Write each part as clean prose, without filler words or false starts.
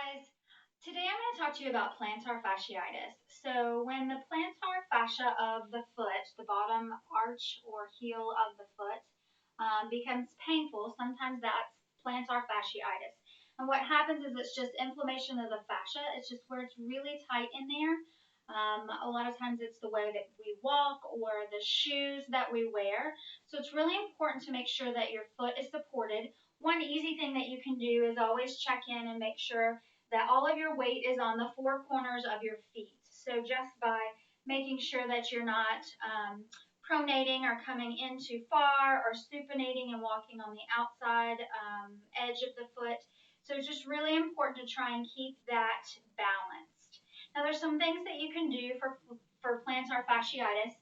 guys. Today I'm going to talk to you about plantar fasciitis. So when the plantar fascia of the foot, the bottom arch or heel of the foot, becomes painful, sometimes that's plantar fasciitis. And what happens is it's just inflammation of the fascia. It's just where it's really tight in there. A lot of times it's the way that we walk or the shoes that we wear. So it's really important to make sure that your foot is supported. One easy thing that you can do is always check in and make sure that all of your weight is on the four corners of your feet. So just by making sure that you're not pronating or coming in too far or supinating and walking on the outside edge of the foot. So it's just really important to try and keep that balanced. Now there's some things that you can do for plantar fasciitis.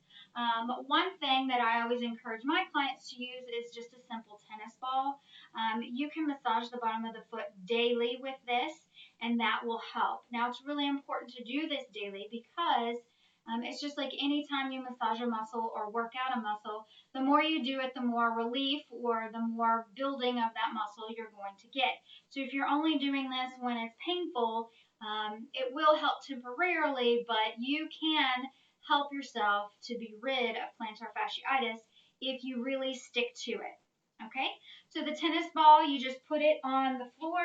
One thing that I always encourage my clients to use is just a simple tennis ball. You can massage the bottom of the foot daily with this, and that will help. Now, it's really important to do this daily because it's just like any time you massage a muscle or work out a muscle, the more you do it, the more relief or the more building of that muscle you're going to get. So if you're only doing this when it's painful, it will help temporarily, but you can help yourself to be rid of plantar fasciitis if you really stick to it. Okay, so the tennis ball, you just put it on the floor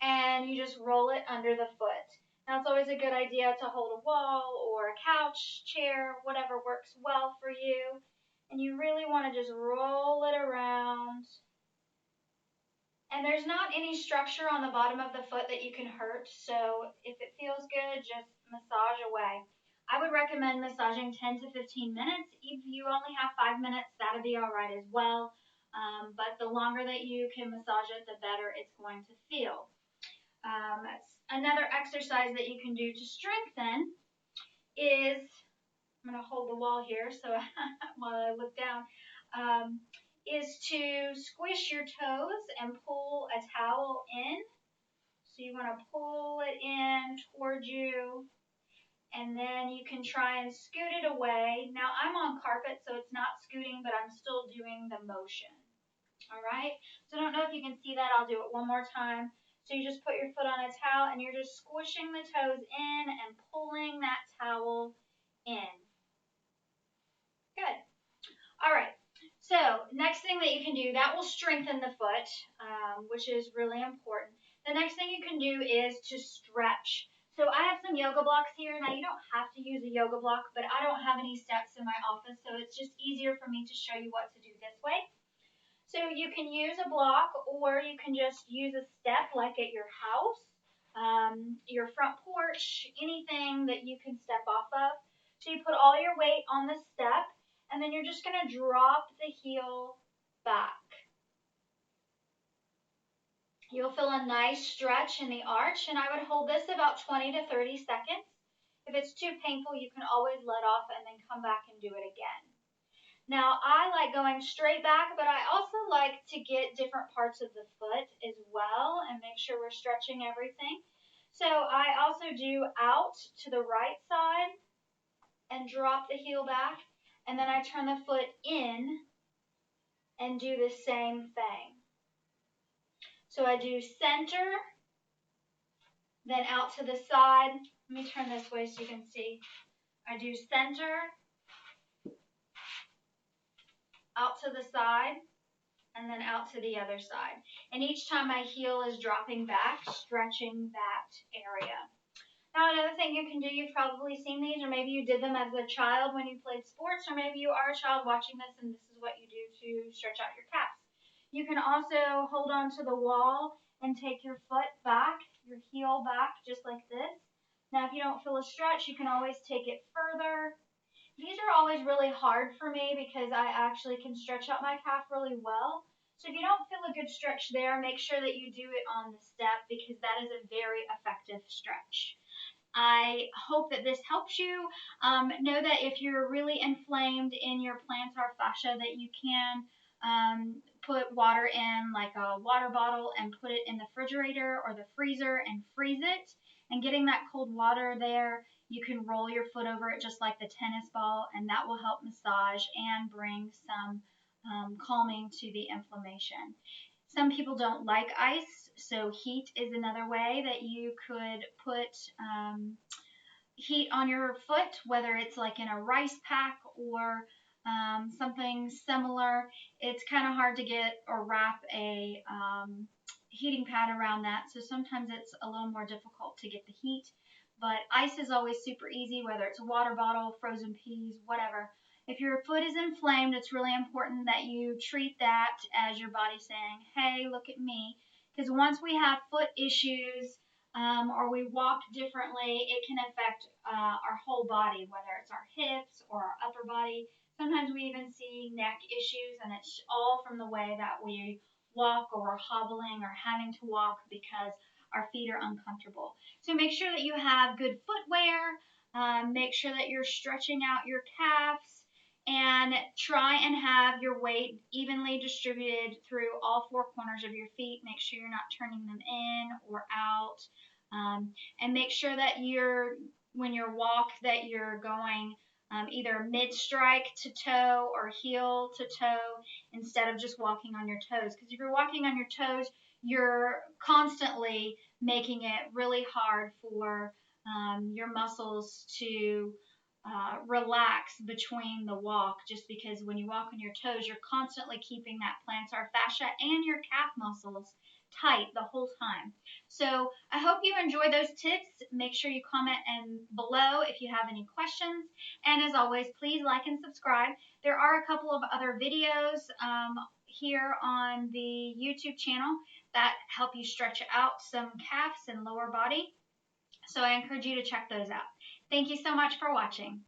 and you just roll it under the foot. Now, it's always a good idea to hold a wall or a couch, chair, whatever works well for you. And you really want to just roll it around. And there's not any structure on the bottom of the foot that you can hurt, so if it feels good, just massage away. I would recommend massaging 10 to 15 minutes. If you only have 5 minutes, that'll be all right as well. But the longer that you can massage it, the better it's going to feel. Another exercise that you can do to strengthen is, I'm going to hold the wall here so while I look down, is to squish your toes and pull a towel in. So you want to pull it in toward you, and then you can try and scoot it away. Now I'm on carpet, so it's not scooting, but I'm still doing the motion. All right, so I don't know if you can see that. I'll do it one more time. So you just put your foot on a towel and you're just squishing the toes in and pulling that towel in. Good. All right. So next thing that you can do, that will strengthen the foot, which is really important. The next thing you can do is to stretch. So I have some yoga blocks here. Now you don't have to use a yoga block, but I don't have any steps in my office, so it's just easier for me to show you what to do this way. So you can use a block or you can just use a step like at your house, your front porch, anything that you can step off of. So you put all your weight on the step and then you're just going to drop the heel back. You'll feel a nice stretch in the arch, and I would hold this about 20 to 30 seconds. If it's too painful, you can always let off and then come back and do it again. Now, I like going straight back, but I also like to get different parts of the foot as well and make sure we're stretching everything. So I also do out to the right side and drop the heel back, and then I turn the foot in and do the same thing. So I do center, then out to the side. Let me turn this way so you can see. I do center, out to the side, and then out to the other side. And each time my heel is dropping back, stretching that area. Now, another thing you can do, you've probably seen these, or maybe you did them as a child when you played sports, or maybe you are a child watching this and this is what you do to stretch out your calves. You can also hold on to the wall and take your foot back, your heel back, just like this. Now, if you don't feel a stretch, you can always take it further. These are always really hard for me because I actually can stretch out my calf really well. So if you don't feel a good stretch there, make sure that you do it on the step because that is a very effective stretch. I hope that this helps you. Know that if you're really inflamed in your plantar fascia that you can put water in like a water bottle and put it in the refrigerator or the freezer and freeze it. And getting that cold water there, you can roll your foot over it just like the tennis ball, and that will help massage and bring some calming to the inflammation. Some people don't like ice, so heat is another way that you could put heat on your foot, whether it's like in a rice pack or something similar. It's kind of hard to get or wrap a heating pad around that, so sometimes it's a little more difficult to get the heat. But ice is always super easy, whether it's a water bottle, frozen peas, whatever. If your foot is inflamed, it's really important that you treat that as your body saying, hey, look at me. Because once we have foot issues, or we walk differently, it can affect our whole body, whether it's our hips or our upper body. Sometimes we even see neck issues, and it's all from the way that we walk, or we're hobbling or having to walk because our feet are uncomfortable. So make sure that you have good footwear. Make sure that you're stretching out your calves, and try and have your weight evenly distributed through all four corners of your feet. Make sure you're not turning them in or out. And make sure that when you walk, that you're going either mid-strike to toe or heel to toe instead of just walking on your toes. Because if you're walking on your toes, you're constantly making it really hard for your muscles to relax between the walk, just because when you walk on your toes, you're constantly keeping that plantar fascia and your calf muscles tight the whole time. So I hope you enjoy those tips. Make sure you comment and below if you have any questions. And as always, please like and subscribe. There are a couple of other videos here on the YouTube channel that help you stretch out some calves and lower body. So I encourage you to check those out. Thank you so much for watching.